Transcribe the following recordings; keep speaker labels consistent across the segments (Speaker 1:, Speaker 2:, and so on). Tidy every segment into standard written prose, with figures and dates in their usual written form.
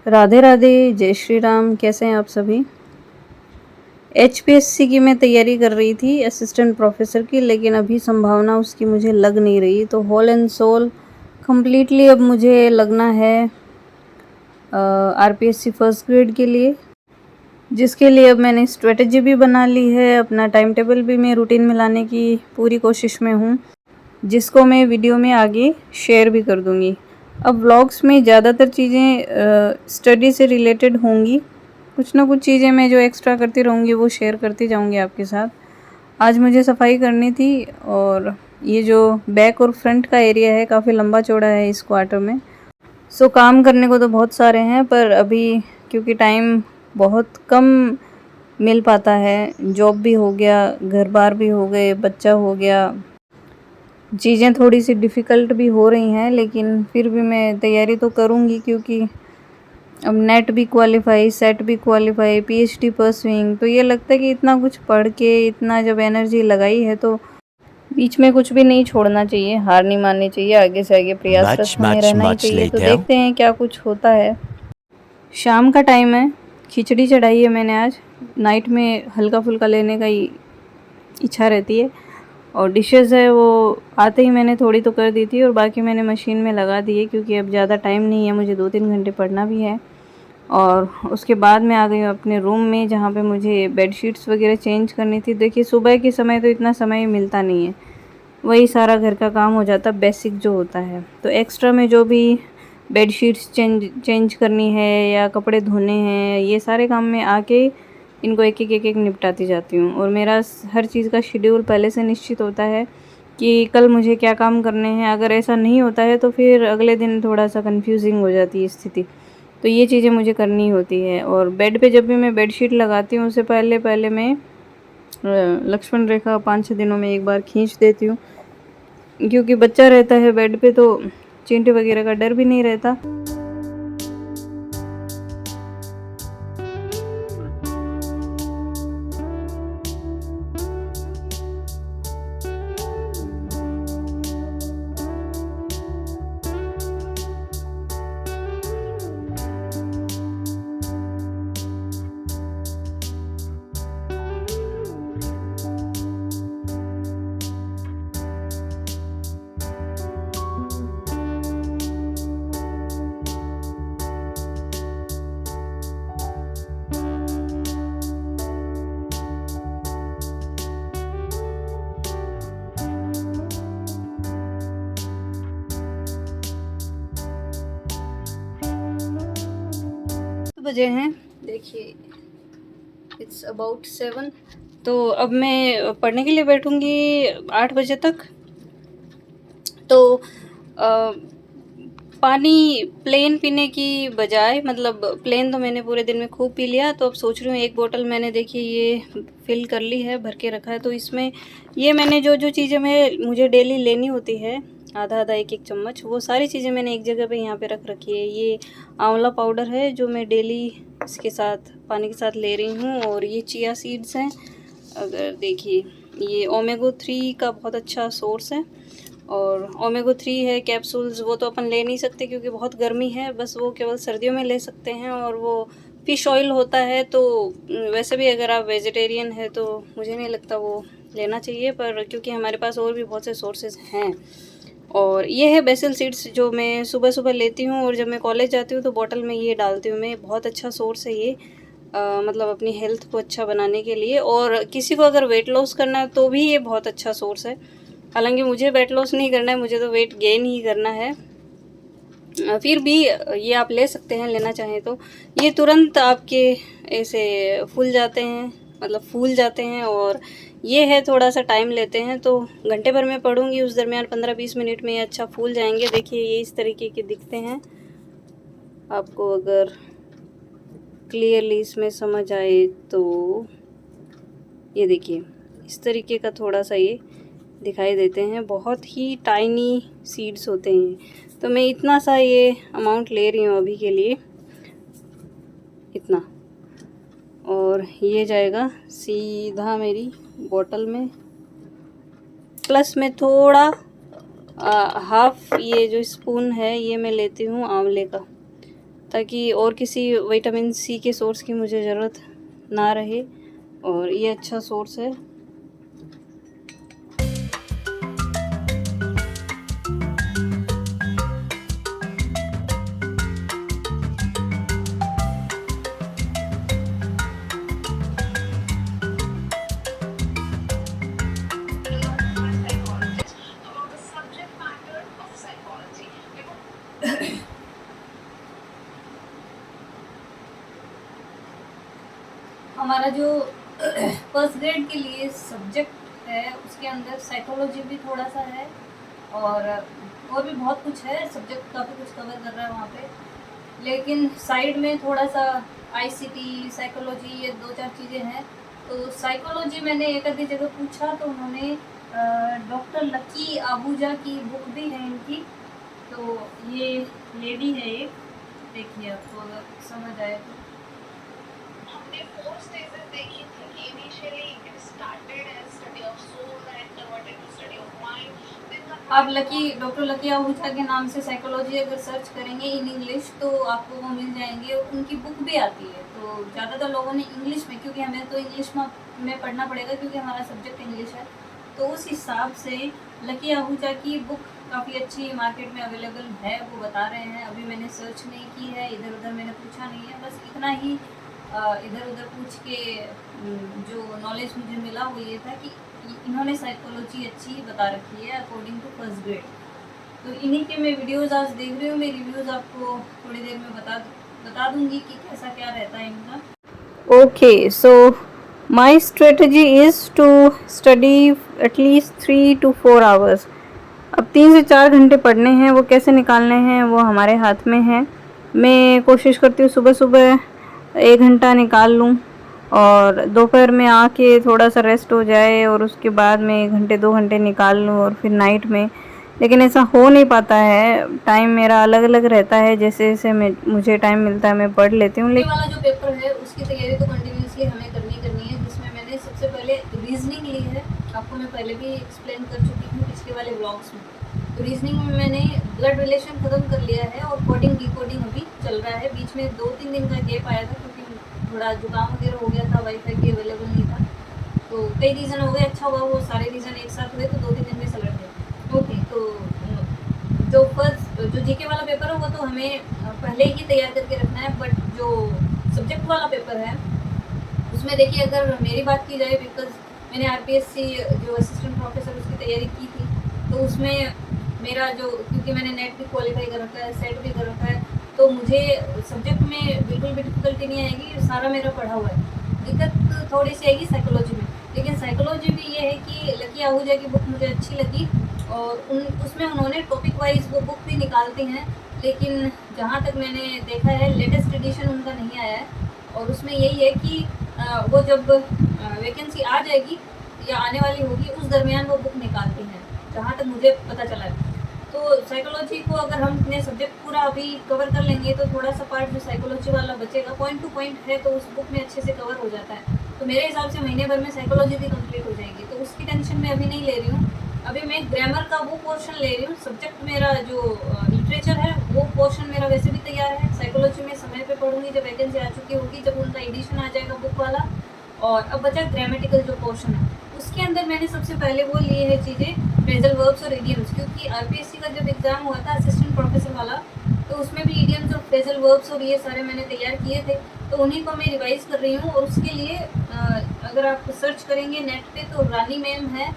Speaker 1: राधे राधे, जय श्री राम। कैसे हैं आप सभी। एचपीएससी की मैं तैयारी कर रही थी असिस्टेंट प्रोफेसर की, लेकिन अभी संभावना उसकी मुझे लग नहीं रही। तो होल एंड सोल कम्प्लीटली अब मुझे लगना है आरपीएससी फर्स्ट ग्रेड के लिए, जिसके लिए अब मैंने स्ट्रेटजी भी बना ली है। अपना टाइम टेबल भी मैं रूटीन में लाने की पूरी कोशिश में हूँ, जिसको मैं वीडियो में आगे शेयर भी कर दूँगी। अब व्लॉग्स में ज़्यादातर चीज़ें स्टडी से रिलेटेड होंगी, कुछ ना कुछ चीज़ें मैं जो एक्स्ट्रा करती रहूँगी वो शेयर करती जाऊँगी आपके साथ। आज मुझे सफाई करनी थी और ये जो बैक और फ्रंट का एरिया है काफ़ी लंबा चौड़ा है इस क्वार्टर में। सो काम करने को तो बहुत सारे हैं, पर अभी क्योंकि टाइम बहुत कम मिल पाता है, जॉब भी हो गया, घर बार भी हो गए, बच्चा हो गया, चीज़ें थोड़ी सी डिफ़िकल्ट भी हो रही हैं, लेकिन फिर भी मैं तैयारी तो करूँगी क्योंकि अब नेट भी क्वालिफाई, सेट भी क्वालिफाई, पीएचडी परसुइंग। तो ये लगता है कि इतना कुछ पढ़ के इतना जब एनर्जी लगाई है तो बीच में कुछ भी नहीं छोड़ना चाहिए, हार नहीं माननी चाहिए, आगे से आगे प्रयासरत हमें रहना ही चाहिए। तो देखते हैं क्या कुछ होता है। शाम का टाइम है, खिचड़ी चढ़ाई है मैंने आज। नाइट में हल्का फुल्का लेने का ही इच्छा रहती है, और डिशेज़ है वो आते ही मैंने थोड़ी तो कर दी थी और बाकी मैंने मशीन में लगा दी है, क्योंकि अब ज़्यादा टाइम नहीं है, मुझे 2-3 घंटे पढ़ना भी है। और उसके बाद मैं आ गई हूँ अपने रूम में, जहाँ पे मुझे बेडशीट्स वगैरह चेंज करनी थी। देखिए सुबह के समय तो इतना समय मिलता नहीं है, वही सारा घर का काम हो जाता, बेसिक जो होता है। तो एक्स्ट्रा में जो भी बेडशीट्स चेंज करनी है या कपड़े धोने हैं, ये सारे काम में आके इनको एक एक निपटाती जाती हूँ। और मेरा हर चीज़ का शेड्यूल पहले से निश्चित होता है कि कल मुझे क्या काम करने हैं। अगर ऐसा नहीं होता है तो फिर अगले दिन थोड़ा सा कंफ्यूजिंग हो जाती है स्थिति। तो ये चीज़ें मुझे करनी होती है। और बेड पे जब भी मैं बेडशीट लगाती हूँ उससे पहले पहले मैं लक्ष्मण रेखा 5-6 दिनों में एक बार खींच देती हूँ, क्योंकि बच्चा रहता है बेड पे तो चींटी वगैरह का डर भी नहीं रहता। बजे हैं, देखिए इट्स अबाउट 7। तो अब मैं पढ़ने के लिए बैठूंगी 8 बजे तक। तो पानी प्लेन पीने की बजाय, मतलब प्लेन तो मैंने पूरे दिन में खूब पी लिया, तो अब सोच रही हूँ एक बोतल मैंने देखिए ये फिल कर ली है, भर के रखा है। तो इसमें ये मैंने जो जो चीज़ें मुझे डेली लेनी होती है, आधा आधा एक चम्मच, वो सारी चीज़ें मैंने एक जगह पे यहाँ पे रख रखी है। ये आंवला पाउडर है जो मैं डेली इसके साथ पानी के साथ ले रही हूँ। और ये चिया सीड्स हैं, अगर देखिए ये ओमेगा 3 का बहुत अच्छा सोर्स है। और ओमेगा 3 है कैप्सूल्स, वो तो अपन ले नहीं सकते क्योंकि बहुत गर्मी है, बस वो केवल सर्दियों में ले सकते हैं। और वो फ़िश ऑयल होता है, तो वैसे भी अगर आप वेजिटेरियन है तो मुझे नहीं लगता वो लेना चाहिए, पर क्योंकि हमारे पास और भी बहुत से सोर्सेज हैं। और ये है बेसिल सीड्स जो मैं सुबह सुबह लेती हूँ, और जब मैं कॉलेज जाती हूँ तो बॉटल में ये डालती हूँ मैं। बहुत अच्छा सोर्स है ये, मतलब अपनी हेल्थ को अच्छा बनाने के लिए। और किसी को अगर वेट लॉस करना है तो भी ये बहुत अच्छा सोर्स है। हालांकि मुझे वेट लॉस नहीं करना है, मुझे तो वेट गेन ही करना है। फिर भी ये आप ले सकते हैं लेना चाहें तो। ये तुरंत आपके ऐसे फूल जाते हैं, मतलब फूल जाते हैं। और ये है थोड़ा सा टाइम लेते हैं, तो घंटे भर में पढ़ूंगी, उस दरमियान 15-20 मिनट में ये अच्छा फूल जाएंगे। देखिए ये इस तरीके के दिखते हैं। आपको अगर क्लियरली इसमें समझ आए तो ये देखिए इस तरीके का थोड़ा सा ये दिखाई देते हैं। बहुत ही टाइनी सीड्स होते हैं। तो मैं इतना सा ये अमाउंट ले रही हूँ अभी के लिए, इतना। और ये जाएगा सीधा मेरी बोतल में, प्लस में थोड़ा हाफ ये जो स्पून है ये मैं लेती हूँ आंवले का। ताकि और किसी विटामिन सी के सोर्स की मुझे ज़रूरत ना रहे, और ये अच्छा सोर्स है। हमारा जो फर्स्ट ग्रेड के लिए सब्जेक्ट है उसके अंदर साइकोलॉजी भी थोड़ा सा है, और भी बहुत कुछ है, सब्जेक्ट काफ़ी कुछ कवर कर रहा है वहाँ पे। लेकिन साइड में थोड़ा सा आईसीटी, साइकोलॉजी, ये 2-4 चीज़ें हैं। तो साइकोलॉजी मैंने एक आधी जगह पूछा तो उन्होंने डॉक्टर लकी आहूजा की बुक भी है इनकी। तो ये लेडी है एक, देखिए आपको अगर समझ आए तो।
Speaker 2: हमने 4 स्टेजेस देखी थी कि initially it started as study of soul and converted to study of mind.
Speaker 1: आप डॉक्टर लकी आहूजा के नाम से साइकोलॉजी अगर सर्च करेंगे इन इंग्लिश तो आपको वो मिल जाएंगे, और उनकी बुक भी आती है। तो ज़्यादातर लोगों ने इंग्लिश में, क्योंकि हमें तो इंग्लिश में पढ़ना पड़ेगा क्योंकि हमारा सब्जेक्ट इंग्लिश है, तो उस हिसाब से लकी आहूजा की बुक काफ़ी अच्छी मार्केट में अवेलेबल है, वो बता रहे हैं। अभी मैंने सर्च नहीं की है, इधर उधर मैंने पूछा नहीं है, बस इतना ही इधर उधर पूछ के जो नॉलेज मुझे मिला वो ये था कि इन्होंने साइकोलॉजी अच्छी बता रखी है अकॉर्डिंग टू फर्स्ट ग्रेड। तो इन्हीं के मैं वीडियोज़ आज देख रही हूँ, मैं रिव्यूज़ आपको थोड़ी देर में बता दूँगी कि कैसा क्या रहता है इनका। Okay, so my strategy is to study at least 3 to 4 hours. अब 3 से 4 घंटे पढ़ने हैं, वो कैसे निकालने हैं वो हमारे हाथ में है। मैं कोशिश करती हूँ सुबह सुबह 1 घंटा निकाल लूँ, और दोपहर में आके थोड़ा सा रेस्ट हो जाए, और उसके बाद में 1 घंटे 2 घंटे निकाल लूँ, और फिर नाइट में। लेकिन ऐसा हो नहीं पाता है, टाइम मेरा अलग अलग रहता है, जैसे जैसे मुझे टाइम मिलता है मैं पढ़ लेती हूँ। लेकिन वाला जो पेपर है उसकी तैयारी तो कंटिन्यूसली हमें करनी है, जिसमें मैंने सबसे पहले रीजनिंग ली है। आपको मैं पहले भी एक्सप्लेन कर चुकी हूँ पिछले वाले ब्लॉग्स में। तो रीजनिंग में मैंने ब्लड रिलेशन ख़त्म कर लिया है, और कोडिंग डिकोडिंग अभी चल रहा है। बीच में 2-3 दिन का गैप आया था क्योंकि थोड़ा जुकाम वगैरह हो गया था, वाईफाई भी अवेलेबल नहीं था। तो कई रीज़न हो गए, अच्छा हुआ वो सारे रीज़न एक साथ हुए तो 2-3 दिन में सलट गए। ओके, तो जो जीके वाला पेपर है वो तो हमें पहले ही तैयार करके रखना है, बट जो सब्जेक्ट वाला पेपर है उसमें देखिए, अगर मेरी बात की जाए, बिकॉज मैंने आरपीएससी जो असिस्टेंट प्रोफेसर उसकी तैयारी की थी, तो उसमें मेरा जो, क्योंकि मैंने नेट भी क्वालिफाई कर रखा है, सेट भी कर रखा है, तो मुझे सब्जेक्ट में बिल्कुल भी डिफ़िकल्टी नहीं आएगी, सारा मेरा पढ़ा हुआ है। दिक्कत थोड़ी सी आएगी साइकोलॉजी में, लेकिन साइकोलॉजी भी ये है कि लकी आहूजा की बुक मुझे अच्छी लगी, और उसमें उन्होंने टॉपिक वाइज वो बुक भी निकालती हैं। लेकिन जहाँ तक मैंने देखा है लेटेस्ट एडिशन उनका नहीं आया है, और उसमें यही है कि वो जब वैकेंसी आ जाएगी या आने वाली होगी उस दरमियान वो बुक निकालती हैं, जहाँ तक मुझे पता चला है। तो साइकोलॉजी को अगर हम अपने सब्जेक्ट पूरा अभी कवर कर लेंगे तो थोड़ा सा पार्ट जो साइकोलॉजी वाला बचेगा, पॉइंट टू पॉइंट है तो उस बुक में अच्छे से कवर हो जाता है। तो मेरे हिसाब से महीने भर में साइकोलॉजी भी कंप्लीट हो जाएगी, तो उसकी टेंशन मैं अभी नहीं ले रही हूँ। अभी मैं ग्रामर का वो पोर्शन ले रही हूँ। सब्जेक्ट मेरा जो लिटरेचर है वो पोर्शन मेरा वैसे भी तैयार है। साइकोलॉजी में समय पे पढ़ूंगी जब वैकेंसी आ चुकी होगी, जब उनका एडिशन आ जाएगा बुक वाला। और अब बचा ग्रामेटिकल जो पोर्शन है, उसके अंदर मैंने सबसे पहले वो लिए हैं चीज़ें, फ्रेजल वर्ब्स और इडियम्स, क्योंकि आरपीएससी का जब एग्ज़ाम हुआ था असिस्टेंट प्रोफेसर वाला, तो उसमें भी इडियम्स और फ्रेजल वर्ब्स और ये सारे मैंने तैयार किए थे, तो उन्हीं को मैं रिवाइज़ कर रही हूँ। और उसके लिए अगर आप सर्च करेंगे नेट पे तो रानी मैम है,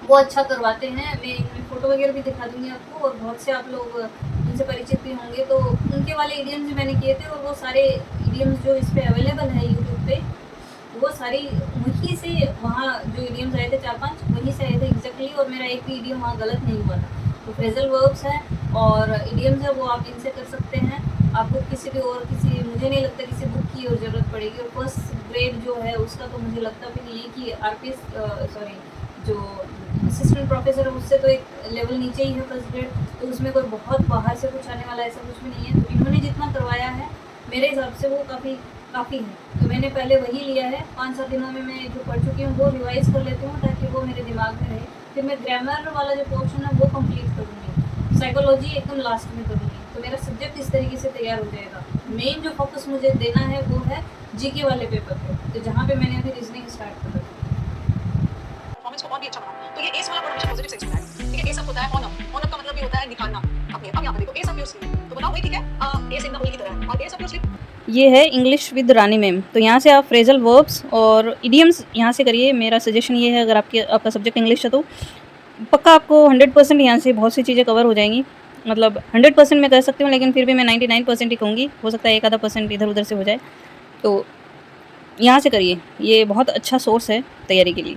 Speaker 1: वो अच्छा करवाते हैं। मैं इनमें फ़ोटो वगैरह भी दिखा दूँगी आपको, और बहुत से आप लोग उनसे परिचित भी होंगे। तो उनके वाले इडियम्स भी मैंने किए थे, और वो सारे इडियम्स जो इस पर अवेलेबल है यूट्यूब पे, वो सारी वहीं से, वहाँ जो इडियम्स आए थे 4-5 वहीं से आए थे एग्जैक्टली, और मेरा एक भी इडियम वहाँ गलत नहीं हुआ था। तो फ्रेजल वर्ब्स हैं और इडियम्स है, वो आप इनसे कर सकते हैं। आपको किसी मुझे नहीं लगता किसी बुक की और ज़रूरत पड़ेगी। और फर्स्ट ग्रेड जो है उसका तो मुझे लगता भी नहीं है कि आरपीएस जो असिस्टेंट प्रोफेसर है उससे तो एक लेवल नीचे ही है फर्स्ट ग्रेड, तो उसमें कोई बहुत बाहर से कुछ आने वाला ऐसा कुछ भी नहीं है। तो इन्होंने जितना करवाया है मेरे हिसाब से वो काफ़ी है। तो मैंने पहले वही लिया है, 5-7 दिनों में मैं जो पढ़ चुकी हूँ वो रिवाइज़ कर लेती हूँ ताकि वो मेरे दिमाग में रहे। फिर मैं ग्रामर वाला जो पोर्शन है वो कंप्लीट करूँगी, साइकोलॉजी एकदम लास्ट में करूँगी। तो मेरा सब्जेक्ट इस तरीके से तैयार हो जाएगा। मेन जो फोकस मुझे देना है वो है जीके वाले पेपर पे, तो जहाँ पे मैंने अभी रीजनिंग स्टार्ट कर
Speaker 3: परफॉर्मेंस को और भी अच्छा बनाना। तो ये एस वाला वर्ड हमेशा पॉजिटिव सेंस में है। ठीक है, ए सब होता है ऑन अप का मतलब ये होता है निखारना। अब यहाँ पे देखो ए सब योर स्लीप, तो बताओ वही ठीक है, ए से की तरह है और ए सब योर स्लीप।
Speaker 1: ये है इंग्लिश विद रानी मैम। तो यहाँ से आप फ्रेजल वर्ब्स और इडियम्स यहाँ से करिए। मेरा सजेशन ये है, अगर आपका सब्जेक्ट इंग्लिश है तो पक्का आपको 100% यहाँ से बहुत सी चीज़ें कवर हो जाएंगी। मतलब 100% मैं कह सकती हूँ, लेकिन फिर भी मैं 99% ही कहूँगी। हो सकता है एक आधा % इधर उधर से हो जाए। तो यहाँ से करिए, ये बहुत अच्छा सोर्स है तैयारी के लिए।